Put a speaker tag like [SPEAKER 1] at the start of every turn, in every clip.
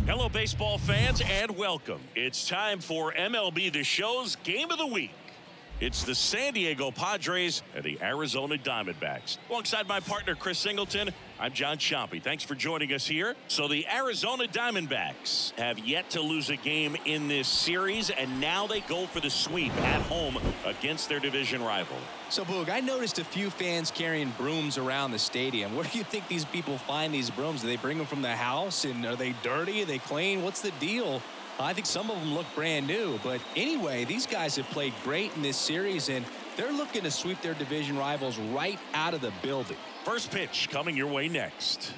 [SPEAKER 1] Hello, baseball fans, and welcome. It's time for MLB The Show's Game of the Week. It's the San Diego Padres and the Arizona Diamondbacks. Alongside my partner, Chris Singleton, I'm John Chompy. Thanks for joining us here. So the Arizona Diamondbacks have yet to lose a game in this series, and now they go for the sweep at home against their division rival.
[SPEAKER 2] So, Boog, I noticed a few fans carrying brooms around the stadium. Where do you think these people find these brooms? Do they bring them from the house? And are they dirty? Are they clean? What's the deal? I think some of them look brand new. But anyway, these guys have played great in this series, and they're looking to sweep their division rivals right out of the building.
[SPEAKER 1] First pitch coming your way next.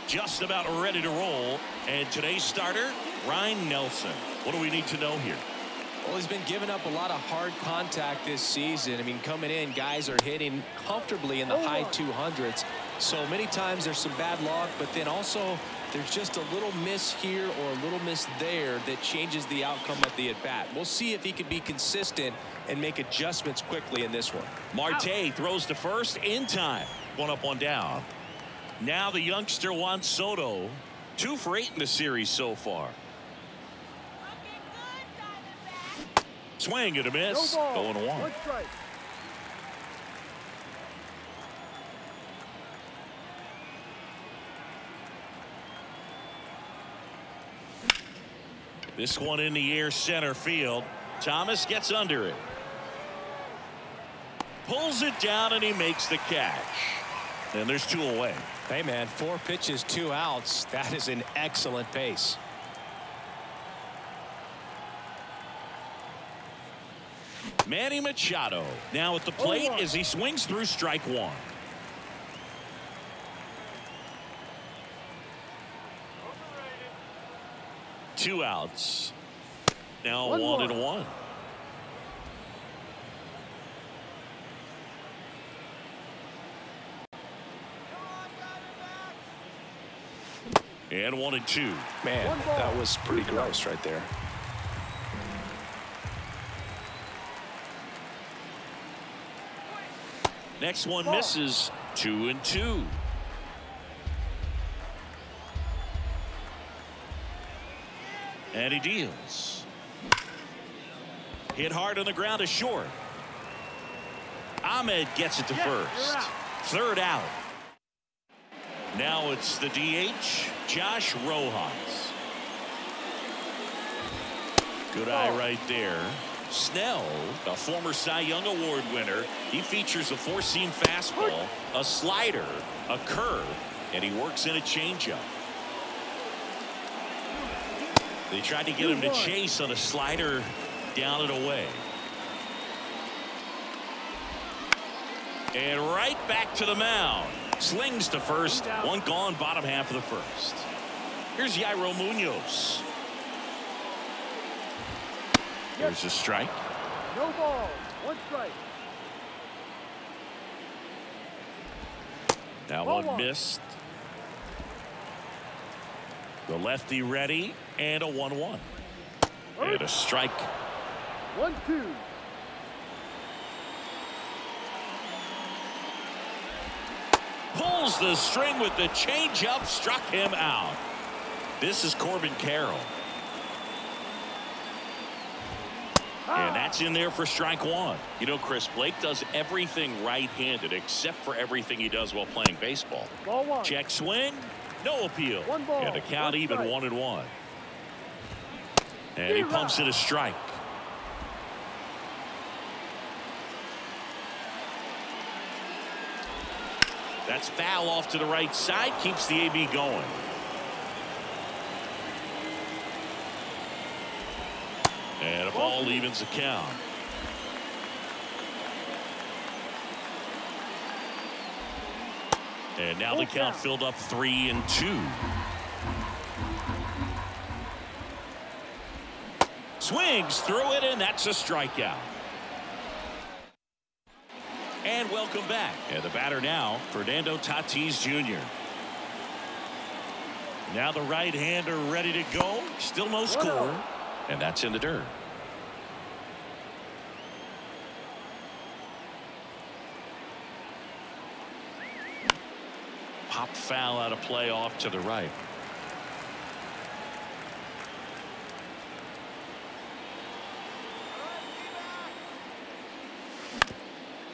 [SPEAKER 1] Just about ready to roll. And today's starter, Ryan Nelson. What do we need to know here?
[SPEAKER 2] Well, he's been giving up a lot of hard contact this season. I mean, coming in, guys are hitting comfortably in the high 200s. So many times there's some bad luck, but then also there's just a little miss here or a little miss there that changes the outcome of the at-bat. We'll see if he can be consistent and make adjustments quickly in this one.
[SPEAKER 1] Marte throws to first in time. 1 up, 1 down. Now the youngster Juan Soto, 2 for 8 in the series so far. Swing and a miss. 0-1. This one in the air, center field. Thomas gets under it. Pulls it down, and he makes the catch. And there's 2 away.
[SPEAKER 2] Hey, man, 4 pitches, 2 outs. That is an excellent pace.
[SPEAKER 1] Manny Machado now at the plate as he swings through strike 1. Two outs. Now 1-1. And 1-2.
[SPEAKER 2] Man, that was pretty gross right there.
[SPEAKER 1] Next one misses. 2-2. And he deals. Hit hard on the ground to short. Ahmed gets it to first. Third out. Now it's the DH, Josh Rojas. Good eye right there. Snell, a former Cy Young Award winner, he features a 4-seam fastball, a slider, a curve, and he works in a changeup. They tried to get him to chase on a slider down and away. And right back to the mound. Slings to first. 1 gone, bottom half of the first. Here's Yairo Munoz. There's a strike.
[SPEAKER 3] No ball. 1 strike.
[SPEAKER 1] Now 1 missed. The lefty ready, and a 1-1. And a strike.
[SPEAKER 3] 1-2.
[SPEAKER 1] Pulls the string with the changeup, struck him out. This is Corbin Carroll. And that's in there for strike 1. You know, Chris, Blake does everything right-handed except for everything he does while playing baseball.
[SPEAKER 3] Ball 1.
[SPEAKER 1] Check swing, no appeal.
[SPEAKER 3] 1 ball.
[SPEAKER 1] And the count even 1-1. And he pumps it a strike. That's foul off to the right side, keeps the AB going. And a ball evens the count. And now the count filled up 3-2. Swings through it, and that's a strikeout. And welcome back. And the batter now, Fernando Tatis Jr. Now the right-hander ready to go. Still no score. And that's in the dirt. Pop foul out of play off to the right.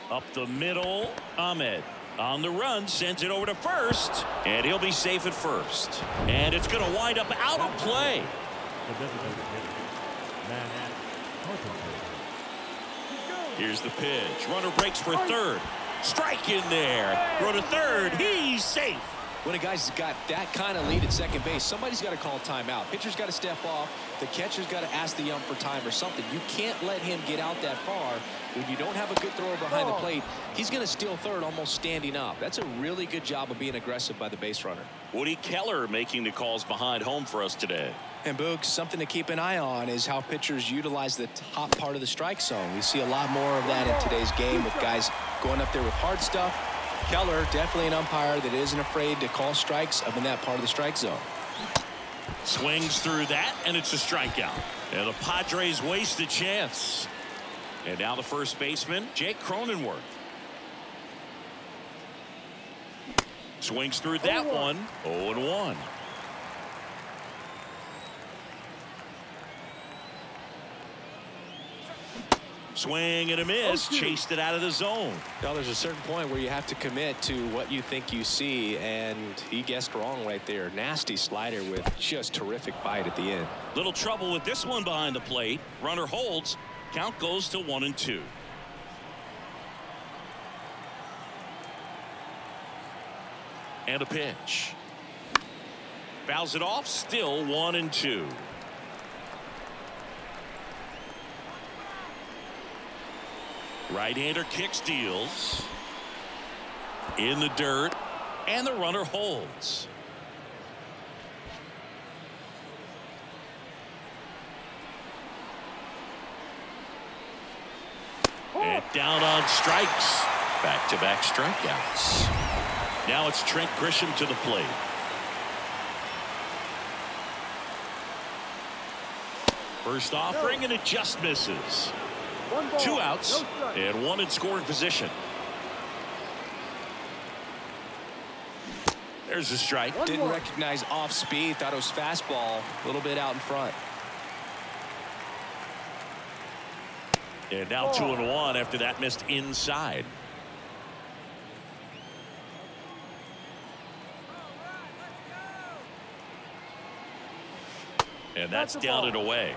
[SPEAKER 1] Up the middle, Ahmed on the run, sends it over to first, and he'll be safe at first. And it's going to wind up out of play. Here's the pitch. Runner breaks for third. Strike in there. Throw to third. He's safe.
[SPEAKER 2] When a guy's got that kind of lead at second base, somebody's got to call timeout. Pitcher's got to step off. The catcher's got to ask the ump for time or something. You can't let him get out that far. When you don't have a good thrower behind the plate, he's going to steal third almost standing up. That's a really good job of being aggressive by the base runner.
[SPEAKER 1] Woody Keller making the calls behind home for us today.
[SPEAKER 2] And Boog, something to keep an eye on is how pitchers utilize the top part of the strike zone. We see a lot more of that in today's game with guys going up there with hard stuff. Keller, definitely an umpire that isn't afraid to call strikes up in that part of the strike zone.
[SPEAKER 1] Swings through that, and it's a strikeout. And the Padres waste a chance. And now the first baseman, Jake Cronenworth. Swings through that one. 0-1. Swing and a miss. Chased it out of the zone.
[SPEAKER 2] Now there's a certain point where you have to commit to what you think you see, and he guessed wrong right there. Nasty slider with just terrific bite at the end.
[SPEAKER 1] Little trouble with this one behind the plate. Runner holds. Count goes to 1-2. And a pitch. Fouls it off. Still 1-2. Right-hander kick steals. In the dirt. And the runner holds. And down on strikes. Back-to-back strikeouts. Now it's Trent Grisham to the plate. First offering, and it just misses. 2 outs, and 1 in scoring position. There's a strike.
[SPEAKER 2] Didn't recognize off speed. Thought it was fastball. A little bit out in front.
[SPEAKER 1] And now 2-1 after that missed inside. And that's down and away.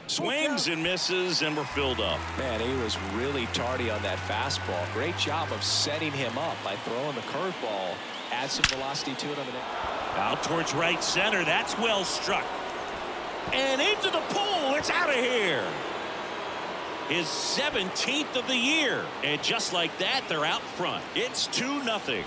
[SPEAKER 1] Swings and misses, and we're filled up.
[SPEAKER 2] Man, he was really tardy on that fastball. Great job of setting him up by throwing the curveball. Add some velocity to it on the net.
[SPEAKER 1] Out towards right center. That's well struck. And into the pool. It's out of here. His 17th of the year. And just like that, they're out front. It's 2-0.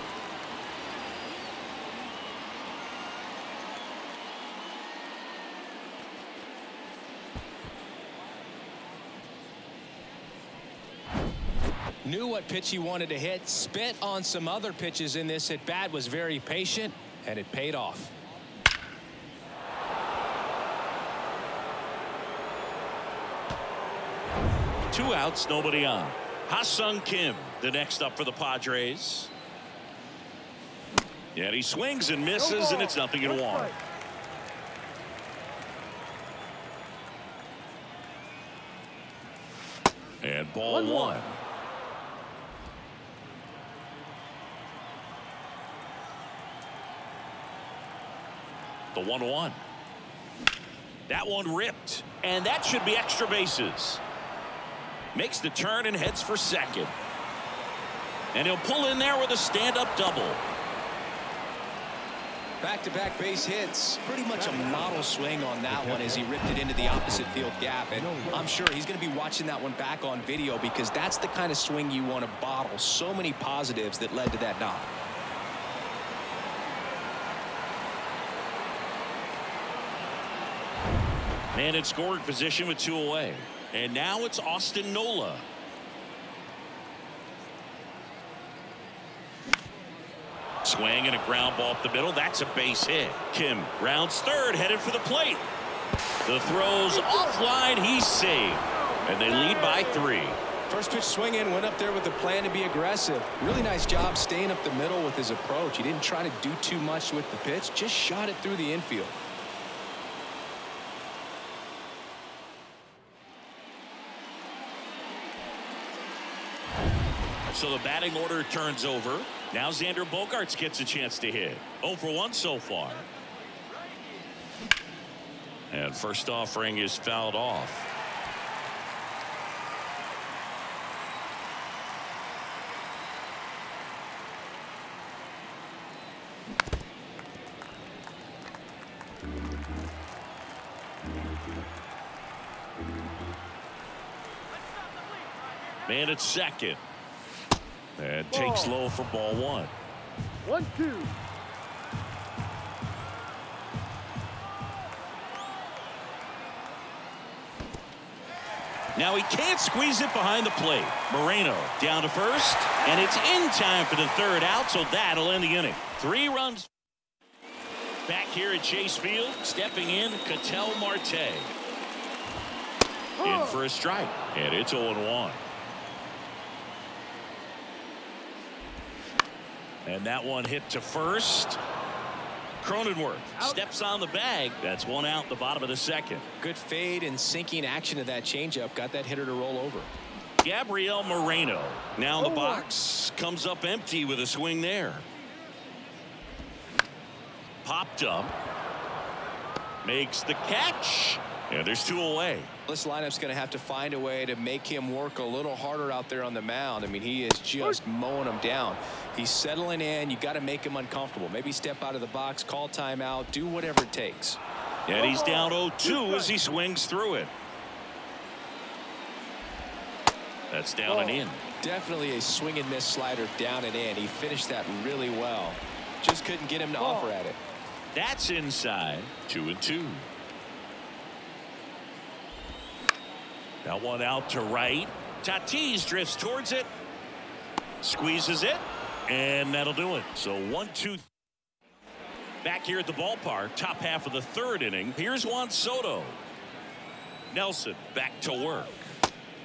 [SPEAKER 2] Knew what pitch he wanted to hit. Spit on some other pitches in this at bat. Was very patient, and it paid off.
[SPEAKER 1] Two outs, nobody on. Ha-Seong Kim, the next up for the Padres. And he swings and misses, and it's 0-1. And ball 1. The 1-1. That one ripped, and that should be extra bases. Makes the turn and heads for second. And he'll pull in there with a stand-up double.
[SPEAKER 2] Back-to-back base hits. Pretty much a model swing on that one as he ripped it into the opposite field gap. And I'm sure he's going to be watching that one back on video because that's the kind of swing you want to bottle. So many positives that led to that knock.
[SPEAKER 1] Man in scoring position with 2 away. And now it's Austin Nola. Swing and a ground ball up the middle. That's a base hit. Kim rounds third, headed for the plate. The throw's offline. He's safe. And they lead by 3.
[SPEAKER 2] First pitch swing in, went up there with a plan to be aggressive. Really nice job staying up the middle with his approach. He didn't try to do too much with the pitch, just shot it through the infield.
[SPEAKER 1] So the batting order turns over. Now Xander Bogaerts gets a chance to hit. 0 for 1 so far. And first offering is fouled off. Man at second. And takes low for ball 1.
[SPEAKER 3] 1-2.
[SPEAKER 1] Now he can't squeeze it behind the plate. Moreno down to first, and it's in time for the third out, so that'll end the inning. 3 runs. Back here at Chase Field, stepping in, Ketel Marte. In for a strike, and it's 0-1. And that one hit to first. Cronenworth steps on the bag. That's 1 out in the bottom of the second.
[SPEAKER 2] Good fade and sinking action of that changeup. Got that hitter to roll over.
[SPEAKER 1] Gabriel Moreno now in the box. Comes up empty with a swing there. Popped up. Makes the catch. And there's 2 away.
[SPEAKER 2] This lineup's going to have to find a way to make him work a little harder out there on the mound. I mean, he is just mowing them down. He's settling in. You got to make him uncomfortable. Maybe step out of the box, call timeout, do whatever it takes.
[SPEAKER 1] And he's down 0-2 as he swings through it. That's down and in.
[SPEAKER 2] Definitely a swing and miss slider down and in. He finished that really well. Just couldn't get him to offer at it.
[SPEAKER 1] That's inside. 2-2. That one out to right. Tatis drifts towards it. Squeezes it. And that'll do it. So 1-2. Back here at the ballpark. Top half of the 3rd inning. Here's Juan Soto. Nelson back to work.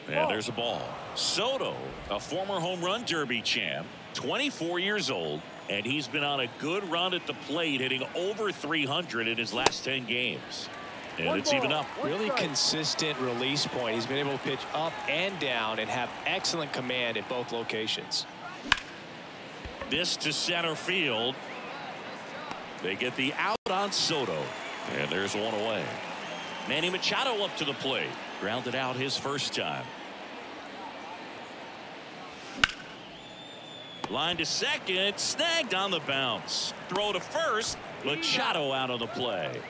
[SPEAKER 1] And there's a ball. Soto, a former home run derby champ. 24 years old. And he's been on a good run at the plate, hitting over 300 in his last 10 games. And it's even up.
[SPEAKER 2] Really consistent release point. He's been able to pitch up and down and have excellent command at both locations.
[SPEAKER 1] This to center field. They get the out on Soto. And there's 1 away. Manny Machado up to the plate. Grounded out his first time. Line to second. Snagged on the bounce. Throw to first. Machado out of the play.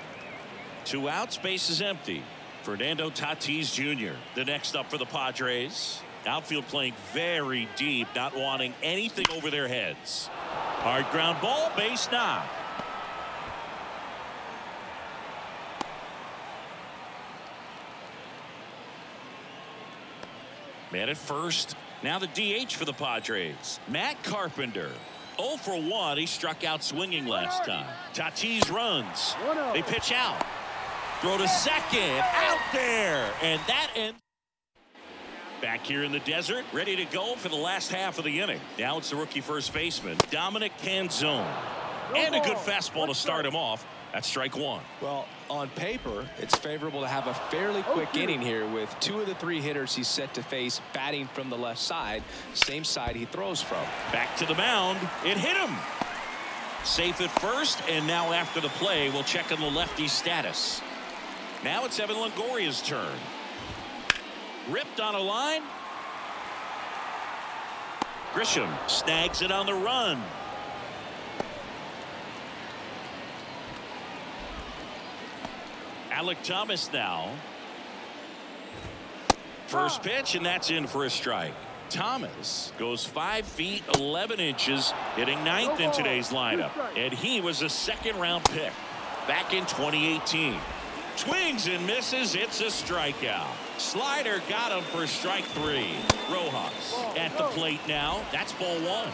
[SPEAKER 1] 2 outs, base is empty. Fernando Tatis Jr. the next up for the Padres. Outfield playing very deep, not wanting anything over their heads. Hard ground ball, base knock. Man at first. Now the DH for the Padres. Matt Carpenter. 0 for 1. He struck out swinging last time. Tatis runs. They pitch out. Throw to second. Out there. And that ends. Back here in the desert. Ready to go for the last half of the inning. Now it's the rookie first baseman, Dominic Canzone. And a good fastball to start him off. That's strike 1.
[SPEAKER 2] Well, on paper, it's favorable to have a fairly quick inning here with 2 of the 3 hitters he's set to face batting from the left side, same side he throws from.
[SPEAKER 1] Back to the mound. It hit him. Safe at first, and now after the play, we'll check on the lefty's status. Now it's Evan Longoria's turn. Ripped on a line. Grisham snags it on the run. Alec Thomas now. First pitch, and that's in for a strike. Thomas goes 5 feet 11 inches, hitting 9th in today's lineup, and he was a 2nd-round pick back in 2018. Swings and misses. It's a strikeout. Slider got him for strike 3. Rojas at the plate now. That's ball 1.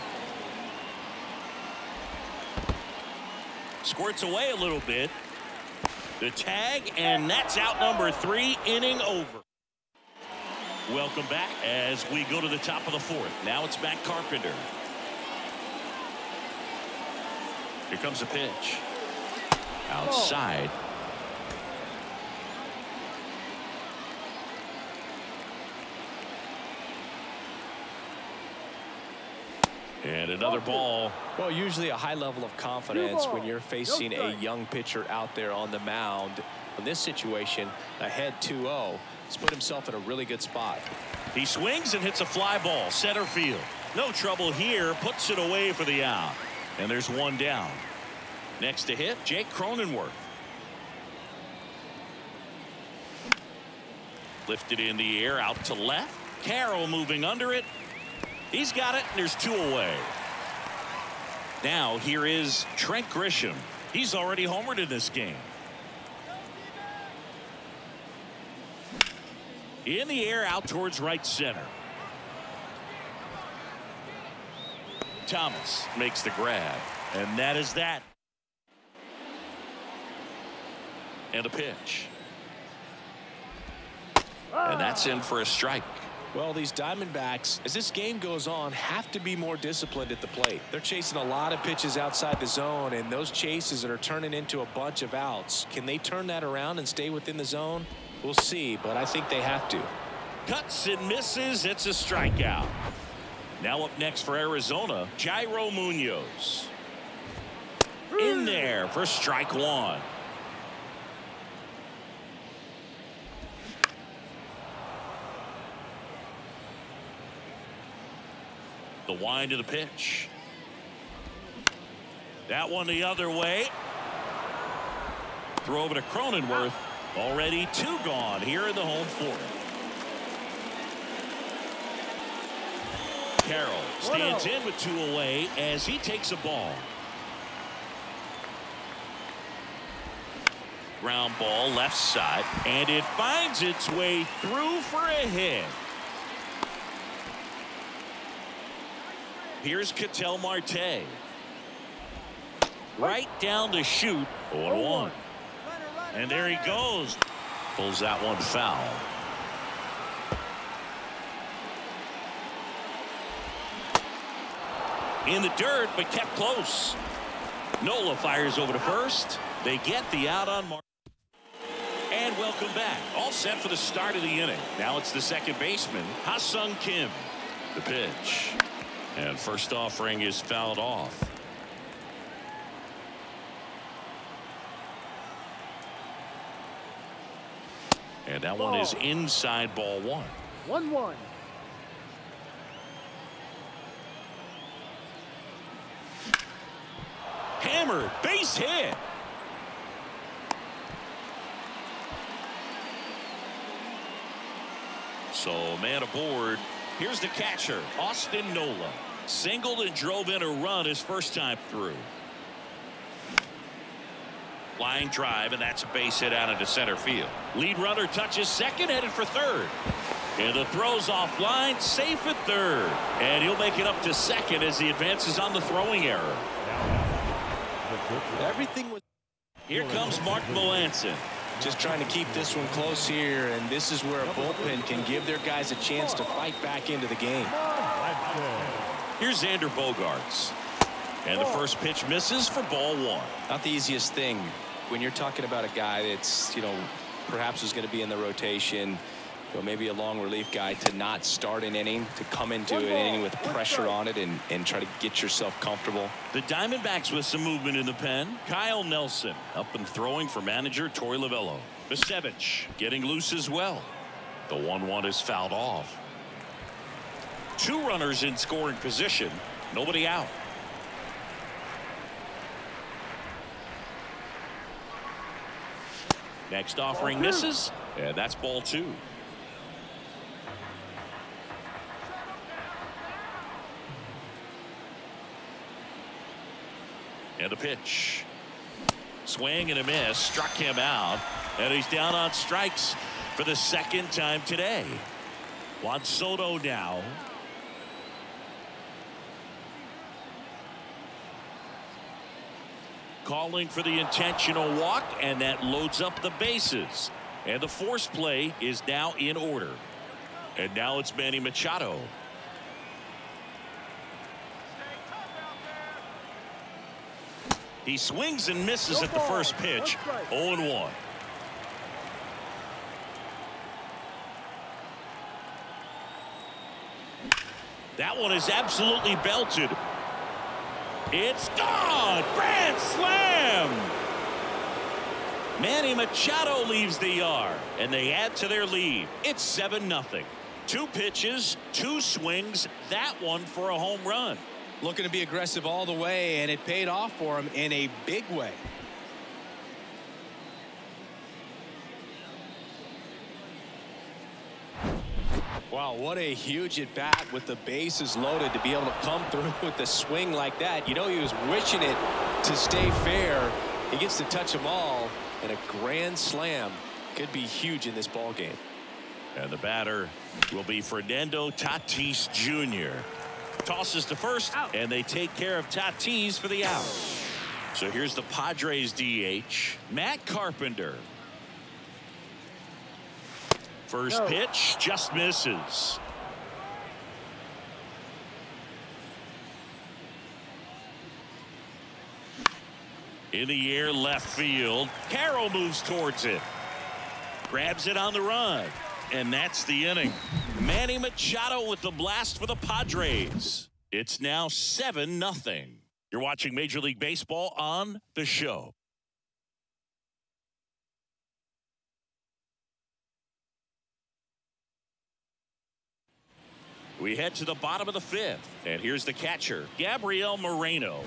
[SPEAKER 1] Squirts away a little bit. The tag, and that's out number 3, inning over. Welcome back as we go to the top of the 4th. Now it's Matt Carpenter. Here comes a pitch. Outside. And another ball.
[SPEAKER 2] Well, usually a high level of confidence when you're facing a young pitcher out there on the mound. In this situation, ahead 2-0, he's put himself in a really good spot.
[SPEAKER 1] He swings and hits a fly ball, center field. No trouble here, puts it away for the out. And there's one down. Next to hit, Jake Cronenworth. Lifted in the air, out to left. Carroll moving under it. He's got it, and there's 2 away. Now here is Trent Grisham. He's already homered in this game. In the air, out towards right center. Thomas makes the grab, and that is that. And a pitch. And that's in for a strike.
[SPEAKER 2] Well, these Diamondbacks, as this game goes on, have to be more disciplined at the plate. They're chasing a lot of pitches outside the zone, and those chases are turning into a bunch of outs. Can they turn that around and stay within the zone? We'll see, but I think they have to.
[SPEAKER 1] Cuts and misses. It's a strikeout. Now up next for Arizona, Jairo Munoz. In there for strike 1. The wind of the pitch. That one the other way. Throw over to Cronenworth. Already 2 gone here in the home 4th. Carroll stands in with 2 away as he takes a ball. Ground ball left side, and it finds its way through for a hit. Here's Ketel Marte. Right down the chute. 0-1. And there he goes. Pulls that one foul. In the dirt, but kept close. Nola fires over to first. They get the out on Mark. And welcome back. All set for the start of the inning. Now it's the second baseman, Ha-Seong Kim. The pitch. And first offering is fouled off. And that one is inside ball 1.
[SPEAKER 3] 1-1.
[SPEAKER 1] Hammered, base hit. So man aboard. Here's the catcher, Austin Nola. Singled and drove in a run his first time through. Line drive, and that's a base hit out into center field. Lead runner touches second, headed for third. And the throw's offline, safe at third. And he'll make it up to second as he advances on the throwing error.
[SPEAKER 2] Everything was.
[SPEAKER 1] Here comes Mark Melancon.
[SPEAKER 2] Just trying to keep this one close here, and this is where a bullpen can give their guys a chance to fight back into the game.
[SPEAKER 1] Here's Xander Bogaerts. And the first pitch misses for ball 1.
[SPEAKER 2] Not the easiest thing when you're talking about a guy that's, perhaps is going to be in the rotation, maybe a long relief guy, to not start an inning, to come into an inning with pressure on it and try to get yourself comfortable.
[SPEAKER 1] The Diamondbacks with some movement in the pen. Kyle Nelson up and throwing for manager Torey Lovullo. Bisevich getting loose as well. The 1-1 is fouled off. 2 runners in scoring position. Nobody out. Next offering misses, and that's ball 2. And a pitch. Swing and a miss, struck him out, and he's down on strikes for the second time today. Juan Soto now. calling for the intentional walk, and that loads up the bases. And the force play is now in order. And now it's Manny Machado. He swings and misses at the first pitch. 0-1. That one is absolutely belted. It's gone. Grand slam. Manny Machado leaves the yard, and they add to their lead. It's 7-0. 2 pitches, 2 swings. That one for a home run.
[SPEAKER 2] Looking to be aggressive all the way, and it paid off for him in a big way. Wow, what a huge at bat with the bases loaded to be able to come through with the swing like that. You know, he was wishing it to stay fair. He gets to touch them all, and a grand slam could be huge in this ball game.
[SPEAKER 1] And the batter will be Fernando Tatis Jr. Tosses to first, and they take care of Tatis for the out. So here's the Padres DH, Matt Carpenter. First pitch just misses. In the air, left field. Carroll moves towards it. Grabs it on the run. And that's the inning. Manny Machado with the blast for the Padres. It's now 7-0. You're watching Major League Baseball on The Show. We head to the bottom of the 5th. And here's the catcher, Gabriel Moreno.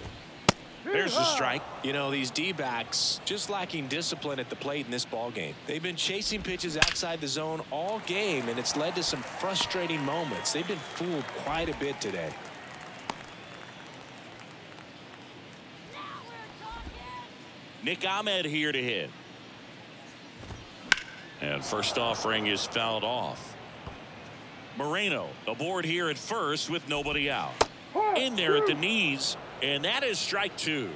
[SPEAKER 1] There's the strike.
[SPEAKER 2] You know, these D-backs just lacking discipline at the plate in this ball game. They've been chasing pitches outside the zone all game, and it's led to some frustrating moments. They've been fooled quite a bit today.
[SPEAKER 1] Nick Ahmed here to hit. And first offering is fouled off. Moreno aboard here at first with nobody out. In there at the knees, and that is strike 2.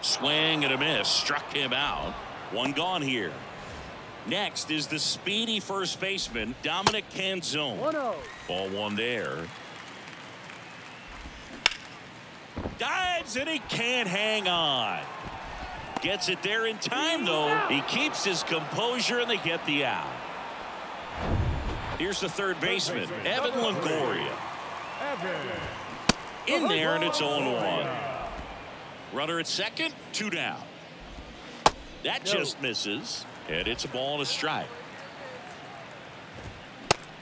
[SPEAKER 1] Swing and a miss. Struck him out. 1 gone here. Next is the speedy first baseman, Dominic Canzone.
[SPEAKER 3] 1-0.
[SPEAKER 1] Ball 1 there. Dives, and he can't hang on. Gets it there in time, though. He keeps his composure, and they get the out. Here's the third baseman, Evan Longoria. In there, and it's 0-1. Runner at second, 2 down. That just misses, and it's a ball and a strike.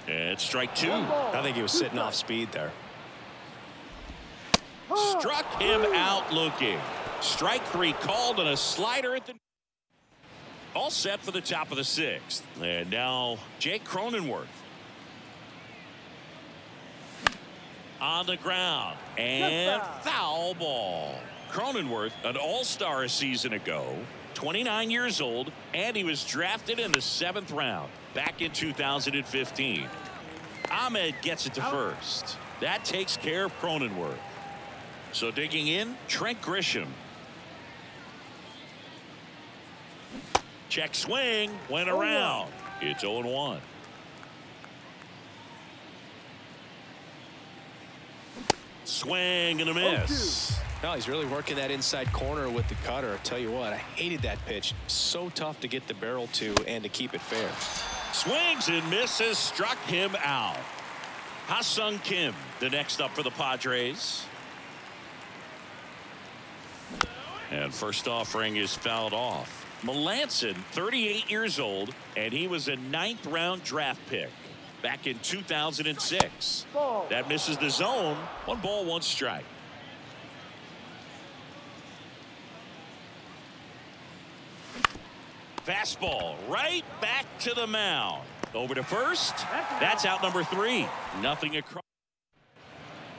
[SPEAKER 1] And it's strike 2.
[SPEAKER 2] I think he was sitting off speed there.
[SPEAKER 1] Struck him out looking. Strike 3 called, and a slider at the... All set for the top of the 6th. And now Jake Cronenworth. On the ground, and foul ball. Cronenworth, an all-star a season ago, 29 years old, and he was drafted in the 7th round back in 2015. Ahmed gets it to first. That takes care of Cronenworth. So digging in, Trent Grisham. Check swing, went around. It's 0-1. Swing and a miss.
[SPEAKER 2] No, he's really working that inside corner with the cutter. I tell you what, I hated that pitch. So tough to get the barrel to and to keep it fair.
[SPEAKER 1] Swings and misses, struck him out. Ha-Seong Kim, the next up for the Padres. And first offering is fouled off. Melanson, 38 years old, and he was a 9th round draft pick back in 2006. That misses the zone. 1 ball, 1 strike. Fastball right back to the mound. Over to first. That's out number 3. Nothing across.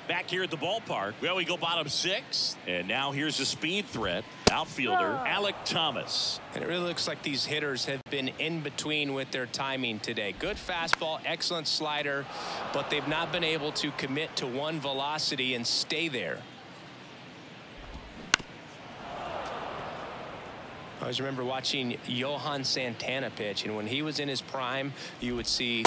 [SPEAKER 1] Back here at the ballpark. Well, we go bottom 6. And now here's a speed threat. Outfielder Alec Thomas.
[SPEAKER 2] And it really looks like these hitters have been in between with their timing today. Good fastball, excellent slider, but they've not been able to commit to one velocity and stay there. I always remember watching Johan Santana pitch, and when he was in his prime, you would see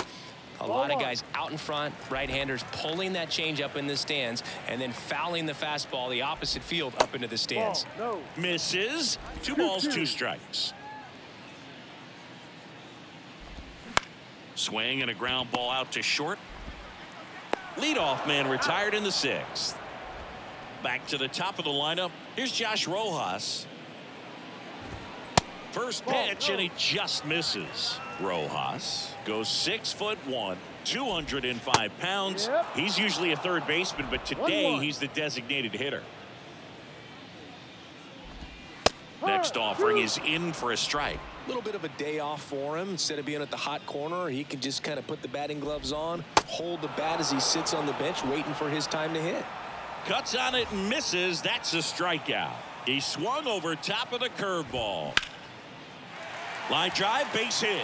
[SPEAKER 2] a lot of guys out in front, right-handers pulling that change up in the stands and then fouling the fastball the opposite field up into the stands.
[SPEAKER 3] No.
[SPEAKER 1] Misses. 2 balls, 2 strikes. Swing and a ground ball out to short. Leadoff man retired in the 6th. Back to the top of the lineup. Here's Josh Rojas. First pitch, and he just misses. Rojas goes 6'1", 205 pounds.
[SPEAKER 3] Yep.
[SPEAKER 1] He's usually a third baseman, but today he's the designated hitter. Next offering is in for a strike.
[SPEAKER 2] A little bit of a day off for him. Instead of being at the hot corner, he can just kind of put the batting gloves on, hold the bat as he sits on the bench waiting for his time to hit.
[SPEAKER 1] Cuts on it and misses. That's a strikeout. He swung over top of the curveball. Line drive, base hit.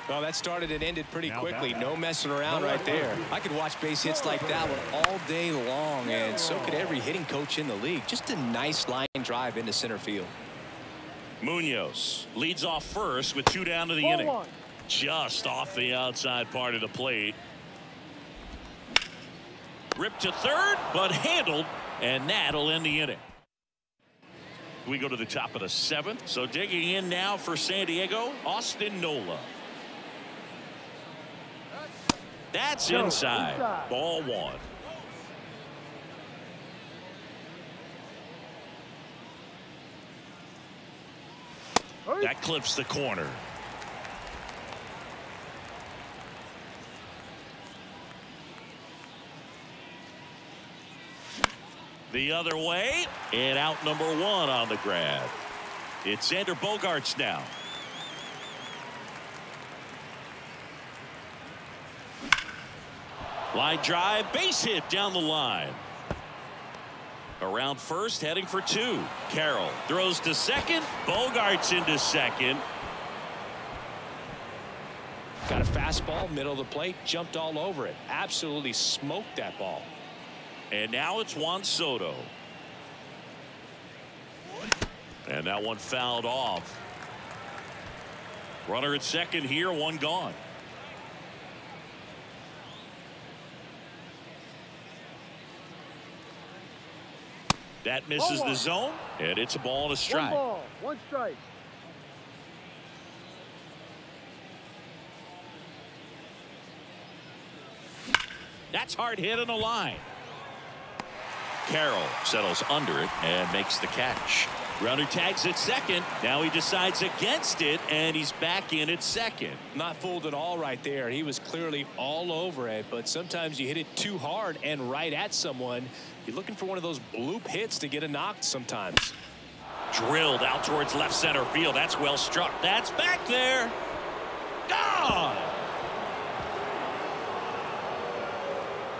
[SPEAKER 2] Well, that started and ended pretty quickly. No messing around right there. I could watch base hits like that one all day long, and so could every hitting coach in the league. Just a nice line drive into center field.
[SPEAKER 1] Munoz leads off first with 2 down to the inning. Just off the outside part of the plate. Ripped to third, but handled, and that'll end the inning. We go to the top of the 7th. So digging in now for San Diego, Austin Nola. That's inside. Ball 1. That clips the corner. The other way, and out number 1 on the grab. It's Xander Bogaerts now. Line drive, base hit down the line. Around first, heading for 2. Carroll throws to second. Bogaerts into second.
[SPEAKER 2] Got a fastball, middle of the plate, jumped all over it. Absolutely smoked that ball.
[SPEAKER 1] And now it's Juan Soto. And that one fouled off. Runner at second here, 1 gone. That misses the zone, and it's a ball and a strike.
[SPEAKER 3] 1 ball, 1 strike.
[SPEAKER 1] That's hard hit on the line. Carroll settles under it and makes the catch. Runner tags at second. Now he decides against it, and he's back in at second.
[SPEAKER 2] Not fooled at all right there. He was clearly all over it, but sometimes you hit it too hard and right at someone. You're looking for one of those bloop hits to get a knock sometimes.
[SPEAKER 1] Drilled out towards left center field. That's well struck. That's back there. Gone.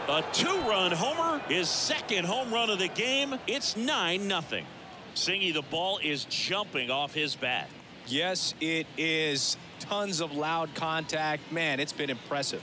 [SPEAKER 1] A 2-run homer, his second home run of the game. It's 9-0. Singy, the ball is jumping off his bat.
[SPEAKER 2] Yes, it is. Tons of loud contact. Man, it's been impressive.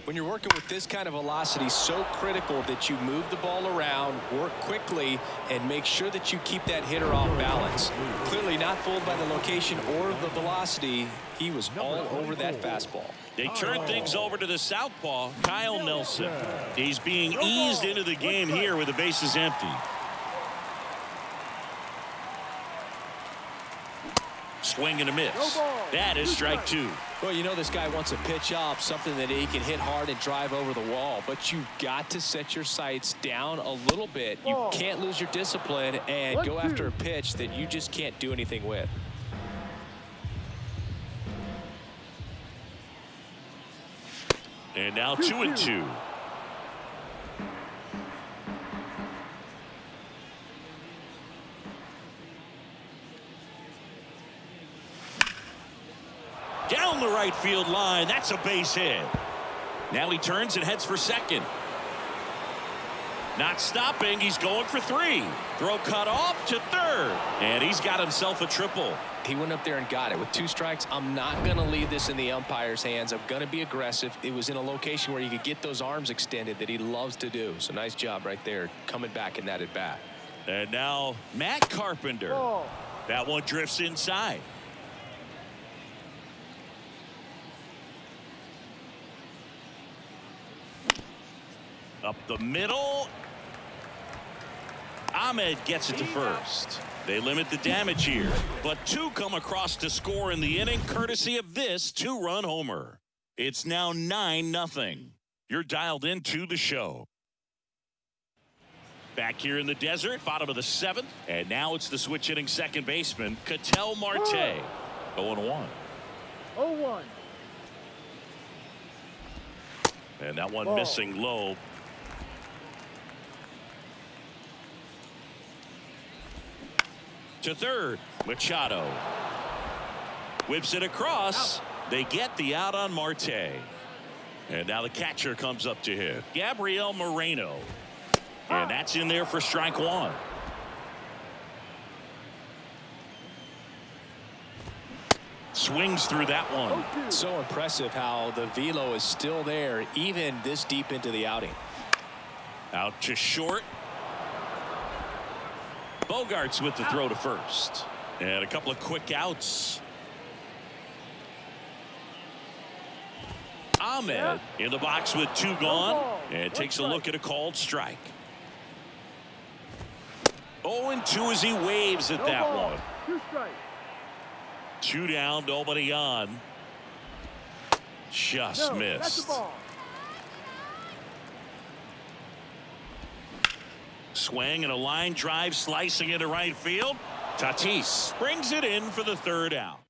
[SPEAKER 2] When you're working with this kind of velocity, so critical that you move the ball around, work quickly, and make sure that you keep that hitter off balance. Clearly not fooled by the location or the velocity. He was all over that fastball.
[SPEAKER 1] They turn things over to the southpaw, Kyle Nelson. He's being eased into the game here with the bases empty. Swing and a miss. That is strike 2.
[SPEAKER 2] Well, you know this guy wants a pitch up, something that he can hit hard and drive over the wall, but you've got to set your sights down a little bit. You can't lose your discipline and go after a pitch that you just can't do anything with.
[SPEAKER 1] And now 2-2. Down the right field line. That's a base hit. Now he turns and heads for second. Not stopping. He's going for 3. Throw cut off to third. And he's got himself a triple.
[SPEAKER 2] He went up there and got it. With 2 strikes, I'm not going to leave this in the umpire's hands. I'm going to be aggressive. It was in a location where you could get those arms extended that he loves to do. So nice job right there coming back in that at bat.
[SPEAKER 1] And now Matt Carpenter.
[SPEAKER 3] Ball.
[SPEAKER 1] That one drifts inside. Up the middle. Ahmed gets it to first. They limit the damage here, but 2 come across to score in the inning courtesy of this 2-run homer. It's now 9-0. You're dialed into the show. Back here in the desert, bottom of the 7th, and now it's the switch hitting second baseman Ketel Marte. 0-1.
[SPEAKER 3] 0-1.
[SPEAKER 1] And that one
[SPEAKER 3] Ball.
[SPEAKER 1] missing low. To third, Machado whips it across. They get the out on Marte. And now the catcher comes up to hit. Gabriel Moreno. And that's in there for strike 1. Swings through that one.
[SPEAKER 2] So impressive how the velo is still there even this deep into the outing.
[SPEAKER 1] Out to short. Bogarts with the throw to first. And a couple of quick outs. Ahmed in the box with 2 gone. And takes a look at a called strike. 0-2 as he waves at that one.
[SPEAKER 3] 2 strikes.
[SPEAKER 1] 2 down, nobody on. Just missed.
[SPEAKER 3] That's the ball.
[SPEAKER 1] Swing and a line drive slicing into right field. Tatis brings it in for the 3rd out.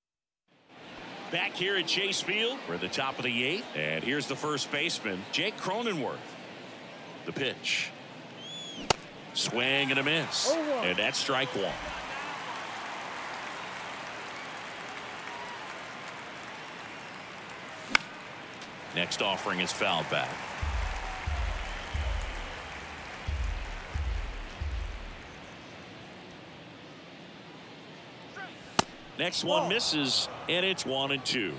[SPEAKER 1] Back here at Chase Field, we're at the top of the 8th, and here's the first baseman, Jake Cronenworth. The pitch. Swing and a miss. And that's strike 1. Next offering is fouled back. Next one misses, and it's 1-2.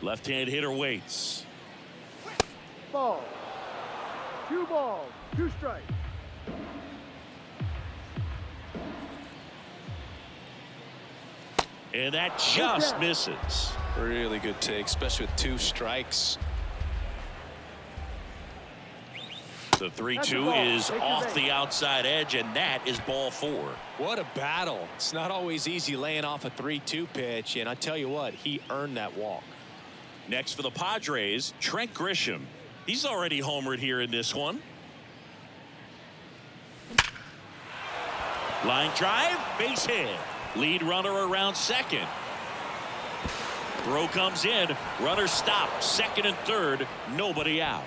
[SPEAKER 1] Left-hand hitter waits.
[SPEAKER 3] Ball. 2 balls. 2 strikes.
[SPEAKER 1] And that just misses.
[SPEAKER 2] Really good take, especially with 2 strikes.
[SPEAKER 1] The 3-2 is off the outside edge, and that is ball 4.
[SPEAKER 2] What a battle. It's not always easy laying off a 3-2 pitch, and I tell you what, he earned that walk.
[SPEAKER 1] Next for the Padres, Trent Grisham. He's already homered here in this one. Line drive, base hit. Lead runner around second. Throw comes in. Runner stopped. Second and third. Nobody out.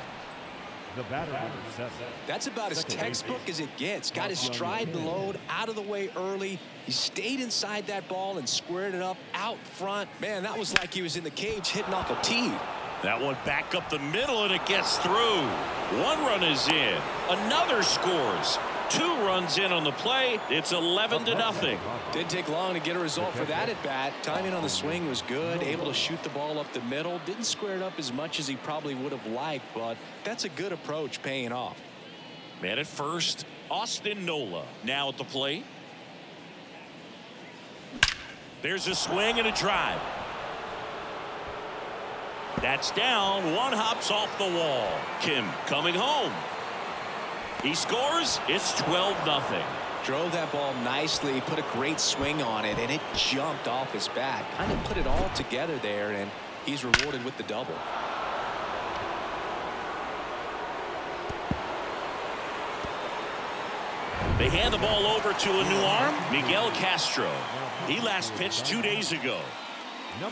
[SPEAKER 4] The batter number 7.
[SPEAKER 2] That's about as textbook as it gets. Got his stride and load out of the way early. He stayed inside that ball and squared it up out front. Man, that was like he was in the cage hitting off a tee.
[SPEAKER 1] That one back up the middle, and it gets through. 1 run is in. Another scores. 2 runs in on the play. It's 11-0.
[SPEAKER 2] Didn't take long to get a result for that at bat. Timing on the swing was good. Able to shoot the ball up the middle. Didn't square it up as much as he probably would have liked, but that's a good approach paying off.
[SPEAKER 1] Man at first, Austin Nola now at the plate. There's a swing and a drive. That's down. 1 hops off the wall. Kim coming home. He scores. It's 12-0.
[SPEAKER 2] Drove that ball nicely, put a great swing on it, and it jumped off his bat. Kind of put it all together there, and he's rewarded with the double.
[SPEAKER 1] They hand the ball over to a new arm, Miguel Castro. He last pitched 2 days ago.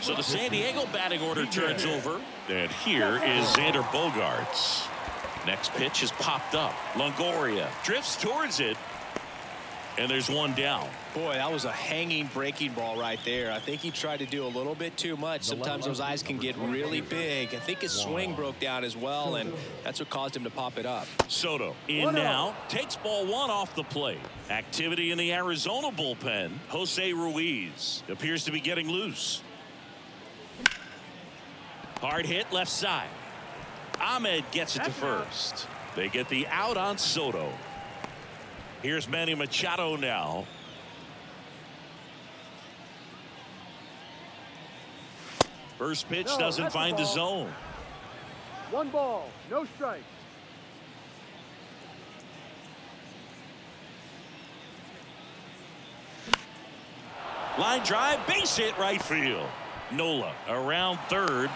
[SPEAKER 1] So the San Diego batting order turns over. And here is Xander Bogaerts. Next pitch is popped up. Longoria drifts towards it. And there's one down.
[SPEAKER 2] Boy, that was a hanging breaking ball right there. I think he tried to do a little bit too much. Sometimes those eyes can get really big. I think his swing broke down as well, and that's what caused him to pop it up.
[SPEAKER 1] Soto in now, takes ball one off the plate. Activity in the Arizona bullpen. Jose Ruiz appears to be getting loose. Hard hit left side. Ahmed gets it to first. They get the out on Soto. Here's Manny Machado now. First pitch doesn't find the zone.
[SPEAKER 3] 1 ball, no strikes.
[SPEAKER 1] Line drive, base hit right field. Nola around third.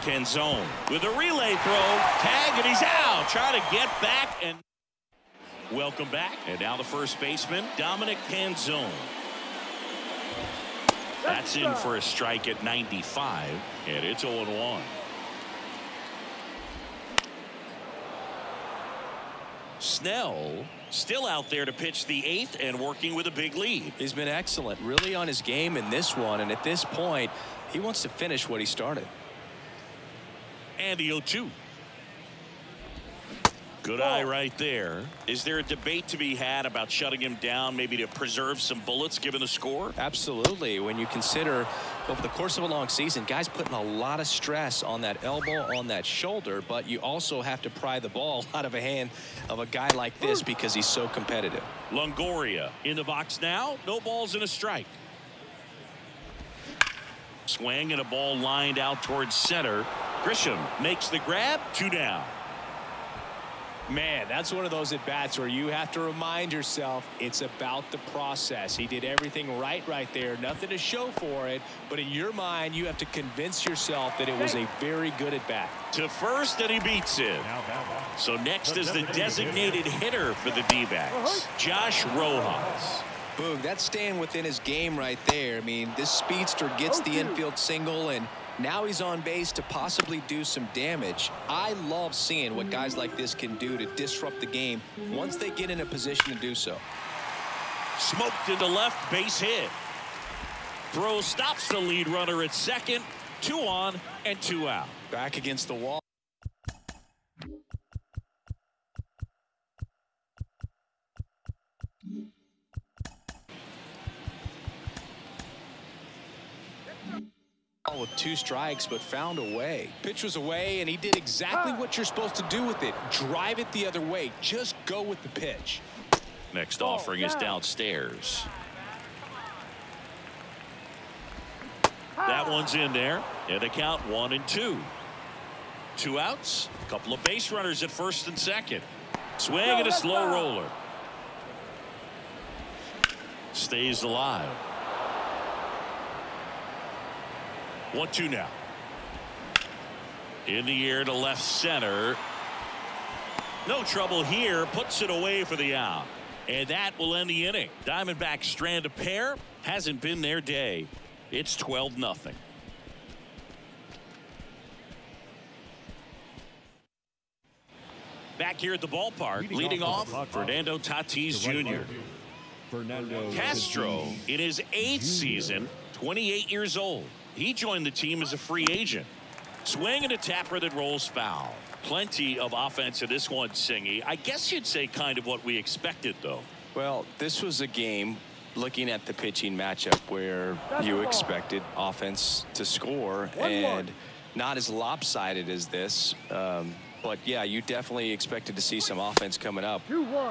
[SPEAKER 1] Canzone with a relay throw. Tag, and he's out. Try to get back and welcome back. And now the first baseman, Dominic Canzone. That's in for a strike at 95, and it's 0-1. Snell still out there to pitch the 8th and working with a big lead.
[SPEAKER 2] He's been excellent, really on his game in this one, and at this point, he wants to finish what he started.
[SPEAKER 1] And the 0-2. Good eye right there. Is there a debate to be had about shutting him down, maybe to preserve some bullets given the score?
[SPEAKER 2] Absolutely. When you consider over the course of a long season, guys putting a lot of stress on that elbow, on that shoulder, but you also have to pry the ball out of a hand of a guy like this because he's so competitive.
[SPEAKER 1] Longoria in the box now. No balls and a strike. Swing and a ball lined out towards center. Grisham makes the grab. 2 down.
[SPEAKER 2] Man, that's one of those at-bats where you have to remind yourself it's about the process. He did everything right there. Nothing to show for it. But in your mind, you have to convince yourself that it was a very good at-bat.
[SPEAKER 1] To first, and he beats it. So next is the designated hitter for the D-backs, Josh Rojas.
[SPEAKER 2] Boog, that's staying within his game right there. I mean, this speedster gets the infield single, and now he's on base to possibly do some damage. I love seeing what guys like this can do to disrupt the game once they get in a position to do so.
[SPEAKER 1] Smoked into left, base hit. Throw stops the lead runner at second. 2 on and 2 out.
[SPEAKER 2] Back against the wall. With 2 strikes, but found a way. Pitch was away, and he did exactly what you're supposed to do with it. Drive it the other way. Just go with the pitch.
[SPEAKER 1] Next offering is downstairs. That one's in there, and the count 1-2. 2 outs. A couple of base runners at first and second. Swing and a slow roller. Stays alive. 1-2 now. In the air to left center. No trouble here. Puts it away for the out. And that will end the inning. Diamondbacks strand a pair. Hasn't been their day. It's 12-0. Back here at the ballpark, leading off, Fernando Tatis Jr. Castro in his 8th season, 28 years old. He joined the team as a free agent. Swing and a tapper that rolls foul. Plenty of offense in this one, Singy. I guess you'd say kind of what we expected, though.
[SPEAKER 2] Well, this was a game, looking at the pitching matchup, where you expected offense to score, and not as lopsided as this. But, yeah, you definitely expected to see some offense coming up.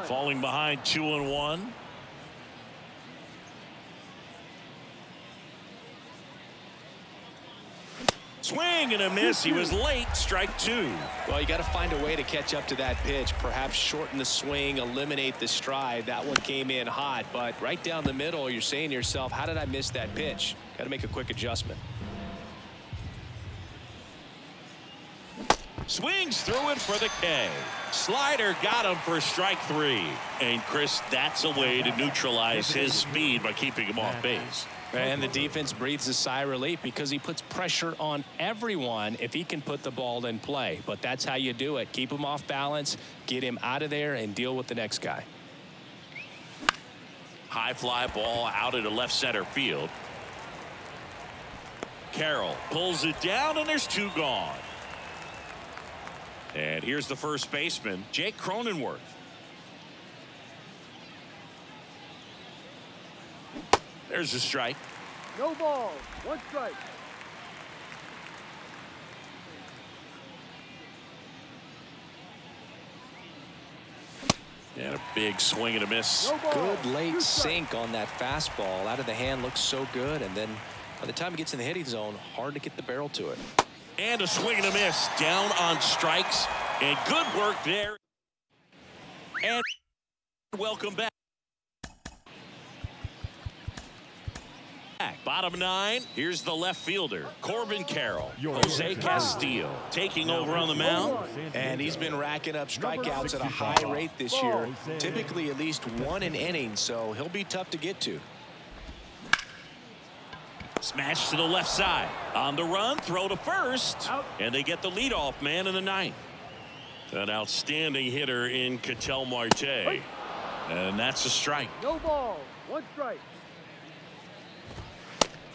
[SPEAKER 1] Falling behind 2-1. Swing and a miss. He was late. Strike 2.
[SPEAKER 2] Well, you got to find a way to catch up to that pitch. Perhaps shorten the swing, eliminate the stride. That one came in hot, but right down the middle, you're saying to yourself, how did I miss that pitch? Got to make a quick adjustment.
[SPEAKER 1] Swings through it for the K. Slider got him for strike 3. And Chris, that's a way to neutralize his speed by keeping him off base.
[SPEAKER 2] And the defense breathes a sigh of relief because he puts pressure on everyone if he can put the ball in play. But that's how you do it. Keep him off balance, get him out of there, and deal with the next guy.
[SPEAKER 1] High fly ball out into left center field. Carroll pulls it down, and there's 2 gone. And here's the first baseman, Jake Cronenworth. There's a strike.
[SPEAKER 3] No ball. 1 strike.
[SPEAKER 1] And a big swing and a miss.
[SPEAKER 3] No ball.
[SPEAKER 2] Good late
[SPEAKER 3] 2 strikes.
[SPEAKER 2] sink on that fastball. Out of the hand, looks so good. And then by the time it gets in the hitting zone, hard to get the barrel to it.
[SPEAKER 1] And a swing and a miss. Down on strikes. And good work there. And welcome back. Bottom 9. Here's the left fielder, Corbin Carroll. Jose Castillo taking over on the mound.
[SPEAKER 2] And he's been racking up strikeouts at a high rate this year. Typically at least 1 an inning, so he'll be tough to get to.
[SPEAKER 1] Smash to the left side. On the run, throw to first. And they get the leadoff man in the 9th. An outstanding hitter in Ketel Marte. And that's a strike.
[SPEAKER 3] No ball. 1 strike.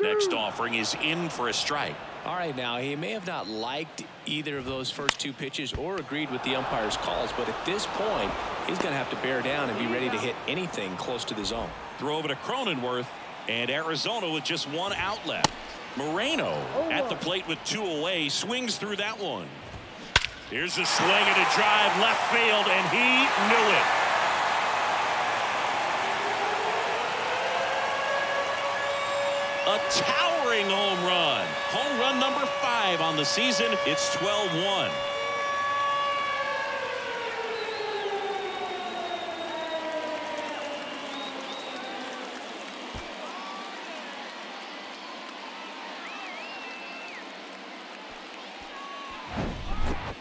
[SPEAKER 1] Next offering is in for a strike.
[SPEAKER 2] All right, now he may have not liked either of those first 2 pitches or agreed with the umpire's calls, but at this point he's going to have to bear down and be ready to hit anything close to the zone.
[SPEAKER 1] Throw over to Cronenworth, and Arizona with just 1 out left. Moreno at the plate with 2 away, swings through that one. Here's a swing and a drive left field, and he knew it. A towering home run. Home run number 5 on the season. It's 12-1.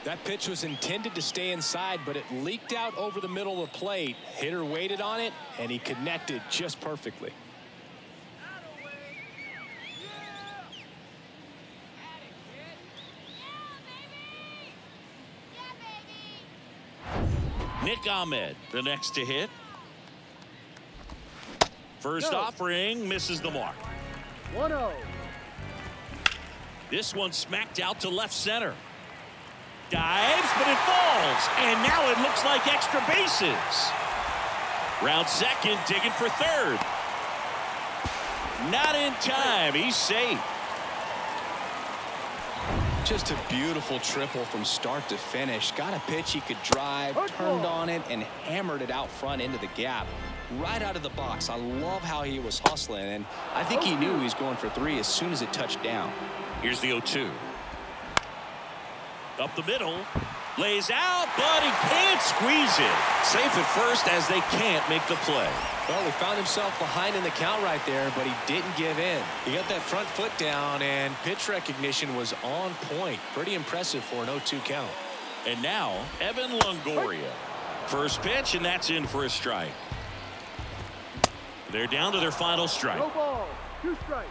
[SPEAKER 2] That pitch was intended to stay inside, but it leaked out over the middle of the plate. Hitter waited on it, and he connected just perfectly.
[SPEAKER 1] Nick Ahmed, the next to hit. First offering misses the mark.
[SPEAKER 3] 1-0.
[SPEAKER 1] This one smacked out to left center. Dives, but it falls. And now it looks like extra bases. Round second, digging for third. Not in time. He's safe.
[SPEAKER 2] Just a beautiful triple from start to finish. Got a pitch he could drive, turned on it, and hammered it out front into the gap. Right out of the box. I love how he was hustling, and I think he knew he was going for 3 as soon as it touched down.
[SPEAKER 1] Here's the 0-2. Up the middle. Lays out, but he can't squeeze it. Safe at first as they can't make the play.
[SPEAKER 2] Well, he found himself behind in the count right there, but he didn't give in. He got that front foot down, and pitch recognition was on point. Pretty impressive for an 0-2 count.
[SPEAKER 1] And now, Evan Longoria. First pitch, and that's in for a strike. They're down to their final strike.
[SPEAKER 3] No ball. 2 strikes.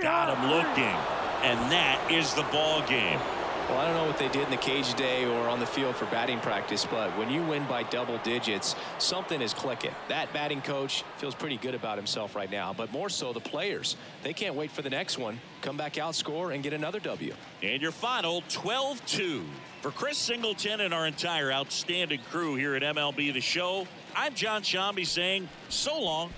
[SPEAKER 1] Got him looking, and that is the ball game.
[SPEAKER 2] Well, I don't know what they did in the cage today or on the field for batting practice, but when you win by double digits, something is clicking. That batting coach feels pretty good about himself right now, but more so the players. They can't wait for the next one. Come back out, score, and get another W.
[SPEAKER 1] And your final 12-2. For Chris Singleton and our entire outstanding crew here at MLB The Show, I'm John Shambi saying so long.